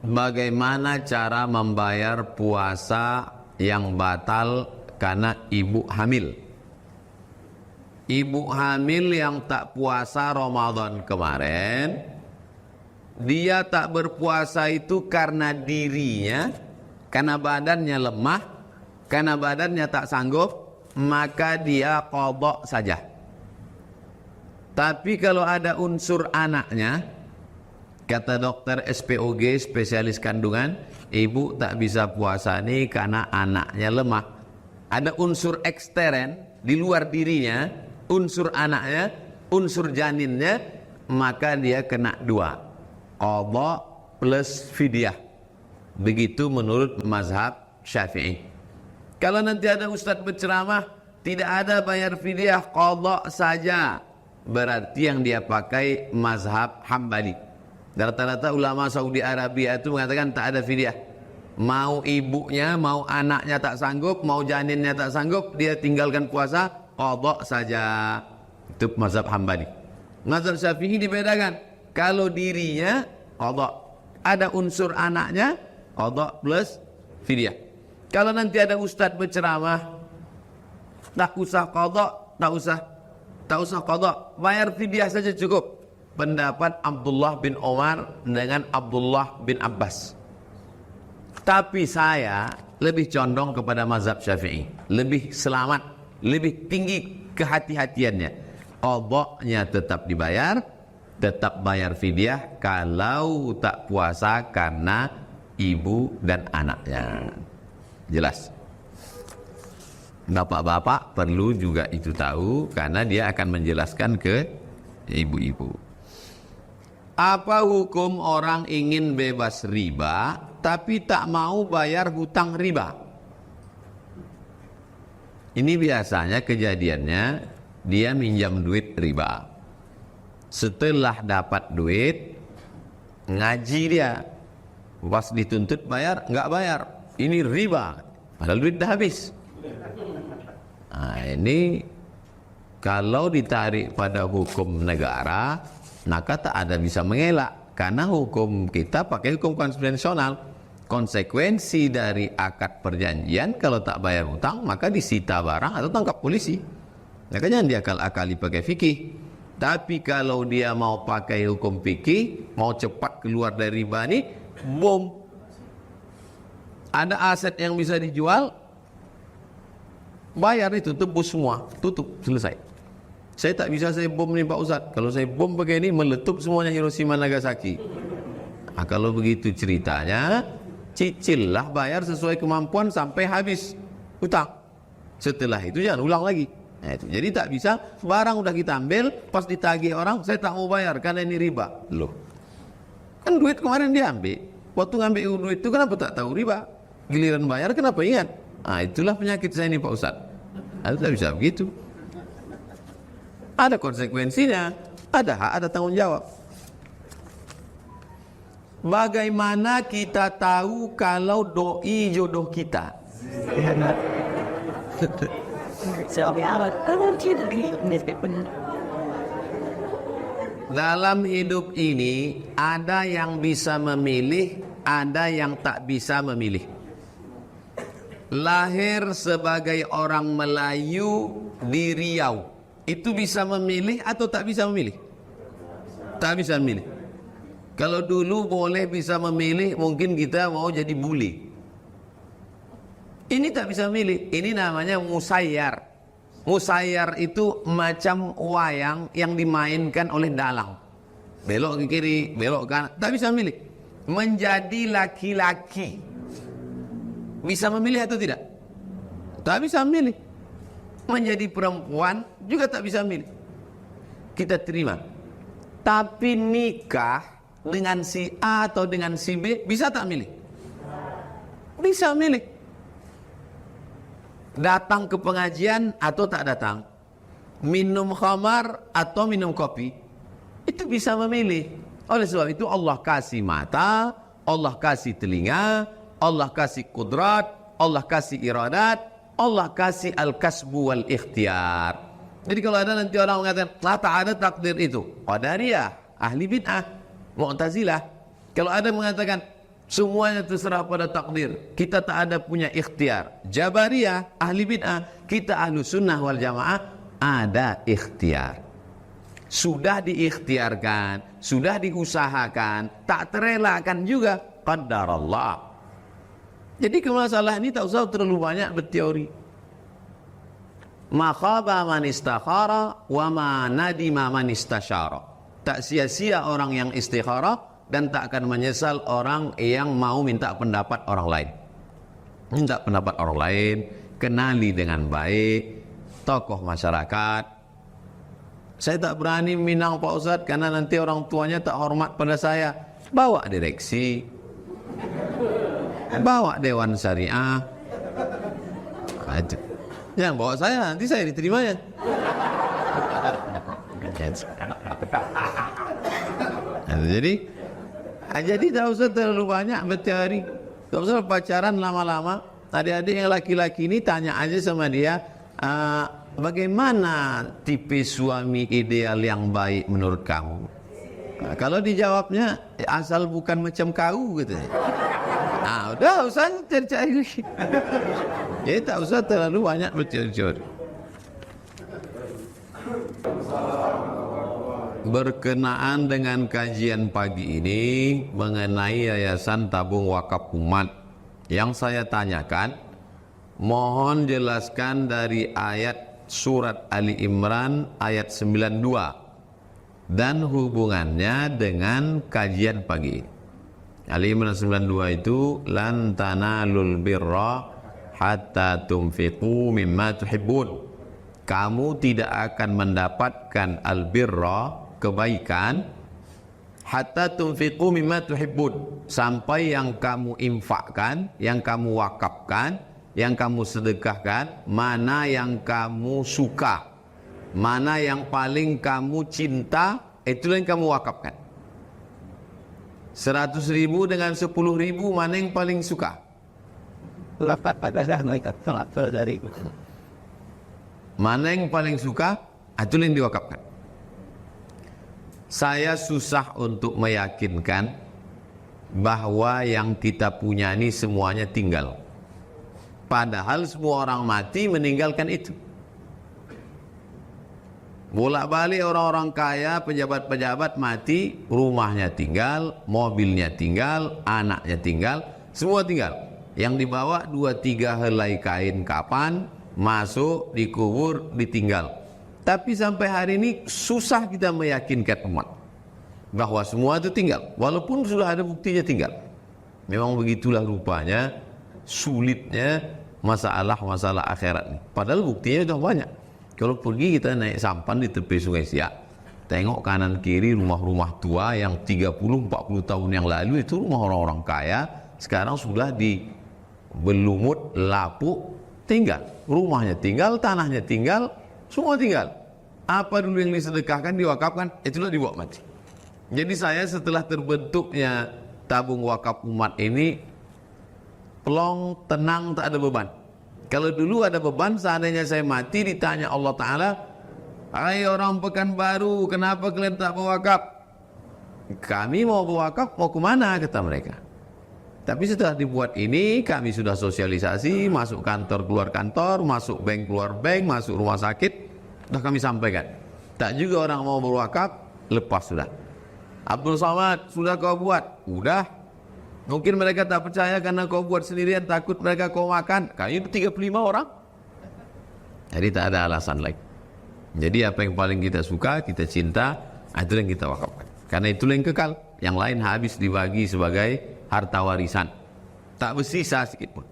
Bagaimana cara membayar puasa yang batal karena ibu hamil? Ibu hamil yang tak puasa Ramadan kemarin, dia tak berpuasa itu karena dirinya, karena badannya lemah, karena badannya tak sanggup, maka dia qadha saja. Tapi kalau ada unsur anaknya, kata dokter SPOG, spesialis kandungan, ibu tak bisa puasa ini karena anaknya lemah. Ada unsur ekstern di luar dirinya, unsur anaknya, unsur janinnya, maka dia kena dua, qadha plus fidyah. Begitu menurut mazhab Syafi'i. Kalau nanti ada ustadz berceramah, tidak ada bayar fidyah, qadha saja, berarti yang dia pakai mazhab Hambali. Rata-rata ulama Saudi Arabia itu mengatakan tak ada fidyah. Mau ibunya, mau anaknya tak sanggup, mau janinnya tak sanggup, dia tinggalkan puasa, qadha saja. Itu mazhab Hambali. Mazhab Syafi'i dibedakan. Kalau dirinya qadha, ada unsur anaknya, qadha plus fidyah. Kalau nanti ada ustadz berceramah, tak usah qadha, tak usah qadha, bayar fidyah saja cukup. Pendapat Abdullah bin Umar dengan Abdullah bin Abbas. Tapi saya lebih condong kepada mazhab Syafi'i, lebih selamat, lebih tinggi kehati-hatiannya. Qadhanya tetap dibayar, tetap bayar fidyah kalau tak puasa karena ibu dan anaknya. Jelas? Bapak-bapak perlu juga itu tahu, karena dia akan menjelaskan ke ibu-ibu. Apa hukum orang ingin bebas riba tapi tak mau bayar hutang riba? Ini biasanya kejadiannya dia minjam duit riba. Setelah dapat duit, ngaji dia. Pas dituntut bayar, nggak bayar. Ini riba, padahal duit dah habis. Nah, ini kalau ditarik pada hukum negara, maka tak ada bisa mengelak, karena hukum kita pakai hukum konvensional. Konsekuensi dari akad perjanjian, kalau tak bayar hutang maka disita barang atau tangkap polisi. Maka jangan diakal-akali pakai fikih. Tapi kalau dia mau pakai hukum fikih, mau cepat keluar dari riba ini, bom. Ada aset yang bisa dijual, bayar itu, tebus semua, tutup, selesai. Saya tak bisa saya bom ni Pak Ustaz. Kalau saya bom pakai ini, meletup semuanya Hiroshima Nagasaki. Nah, kalau begitu ceritanya, cicillah, bayar sesuai kemampuan sampai habis hutang. Setelah itu jangan ulang lagi. Nah, itu. Jadi tak bisa, barang udah kita ambil, pas ditagih orang, saya tak mau bayar karena ini riba. Loh, kan duit kemarin dia ambil. Waktu ngambil duit itu kenapa tak tahu riba? Giliran bayar kenapa ingat? Nah, itulah penyakit saya ini Pak Ustaz. Itu tak bisa begitu. Ada konsekuensinya, ada hak, ada tanggung jawab. Bagaimana kita tahu kalau doi jodoh kita? Dalam hidup ini ada yang bisa memilih, ada yang tak bisa memilih. Lahir sebagai orang Melayu di Riau, itu bisa memilih atau tak bisa memilih? Tak bisa memilih. Kalau dulu boleh bisa memilih, mungkin kita mau jadi bule. Ini tak bisa memilih. Ini namanya musayyar. Musayyar itu macam wayang yang dimainkan oleh dalang. Belok ke kiri, belok ke kanan, tak bisa memilih. Menjadi laki-laki, bisa memilih atau tidak? Tak bisa memilih. Menjadi perempuan juga tak bisa milih. Kita terima. Tapi nikah dengan si A atau dengan si B, bisa tak milih? Bisa milih. Datang ke pengajian atau tak datang, minum khamar atau minum kopi, itu bisa memilih. Oleh sebab itu Allah kasih mata, Allah kasih telinga, Allah kasih kudrat, Allah kasih iradat, Allah kasih al-kasbu wal ikhtiyar. Jadi kalau ada nanti orang mengatakan tak ada takdir itu, Qadariyah, ahli bid'ah, Mu'tazilah. Kalau ada mengatakan Semuanya terserah pada takdir. Kita tak ada punya ikhtiar. Jabariyah, ahli bid'ah, kita ahlu sunnah wal jamaah ada ikhtiar. Sudah diikhtiarkan, sudah diusahakan, tak terelakkan juga, qadarallah. Jadi masalah ini tak usah terlalu banyak berteori. Ma khaba man istakhara wa ma nadima man istasyara. Tak sia-sia orang yang istikharah dan tak akan menyesal orang yang mau minta pendapat orang lain. Minta pendapat orang lain, kenali dengan baik tokoh masyarakat. Saya tak berani minang Pak Ustadz karena nanti orang tuanya tak hormat pada saya. Bawa direksi, bawa Dewan Syariah. Jangan bawa saya, nanti saya diterimanya. Jadi tak usah terlalu banyak berteori. Tak usah pacaran lama-lama. Adik-adik yang laki-laki ini tanya aja sama dia, bagaimana tipe suami ideal yang baik menurut kamu? Nah, kalau dijawabnya asal bukan macam kau gitu. Nah, udah usah cari-cari lagi. Jadi tak usah terlalu banyak berteori. Berkenaan dengan kajian pagi ini mengenai Yayasan Tabung Wakaf Umat, yang saya tanyakan, mohon jelaskan dari ayat surat Ali Imran ayat 92 dan hubungannya dengan kajian pagi ini. Ali Imran 92 itu lan tanalul birra hatta tunfiqu mimma tuhibbun. Kamu tidak akan mendapatkan albirra, kebaikan, hatta tunfiqu mimma tuhibbun, sampai yang kamu infakkan, yang kamu wakafkan, yang kamu sedekahkan, mana yang kamu suka, mana yang paling kamu cinta, itulah yang kamu wakafkan. 100.000 dengan 10.000, mana yang paling suka? Mana yang paling suka, itulah yang diwakafkan. Saya susah untuk meyakinkan bahwa yang kita punya ini semuanya tinggal. Padahal semua orang mati meninggalkan itu. Bolak-balik orang-orang kaya, pejabat-pejabat mati, rumahnya tinggal, mobilnya tinggal, anaknya tinggal, semua tinggal. Yang dibawa 2-3 helai kain kapan, masuk, dikubur, ditinggal. Tapi sampai hari ini susah kita meyakinkan umat bahwa semua itu tinggal, walaupun sudah ada buktinya tinggal. Memang begitulah rupanya sulitnya masalah akhirat ini. Padahal buktinya sudah banyak. Kalau pergi kita naik sampan di tepi Sungai Siak, tengok kanan kiri rumah-rumah tua yang 30-40 tahun yang lalu itu rumah orang-orang kaya, sekarang sudah dibelumut, lapuk, tinggal. Rumahnya tinggal, tanahnya tinggal, semua tinggal. Apa dulu yang disedekahkan, diwakafkan, itulah dibawa mati. Jadi saya setelah terbentuknya tabung wakaf umat ini, plong, tenang, tak ada beban. Kalau dulu ada beban, seandainya saya mati ditanya Allah Ta'ala, hai orang Pekanbaru, kenapa kalian tak berwakaf? Kami mau berwakaf, mau kemana? Kata mereka. Tapi setelah dibuat ini, kami sudah sosialisasi, masuk kantor, keluar kantor, masuk bank, keluar bank, masuk rumah sakit, sudah kami sampaikan. Tak juga orang mau berwakaf, lepas sudah. Abdul Somad, sudah kau buat? Udah. Mungkin mereka tak percaya karena kau buat sendirian, takut mereka kau makan. Kami 35 orang. Jadi tak ada alasan lagi. Jadi apa yang paling kita suka, kita cinta, itu yang kita wakafkan. Karena itu yang kekal. Yang lain habis dibagi sebagai harta warisan. Tak bersisa sedikit pun.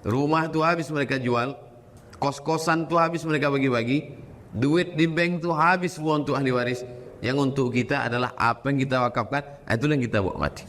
Rumah tu habis mereka jual, kos-kosan tu habis mereka bagi-bagi, duit di bank tu habis semua untuk ahli waris. Yang untuk kita adalah apa yang kita wakafkan, itu yang kita buat mati.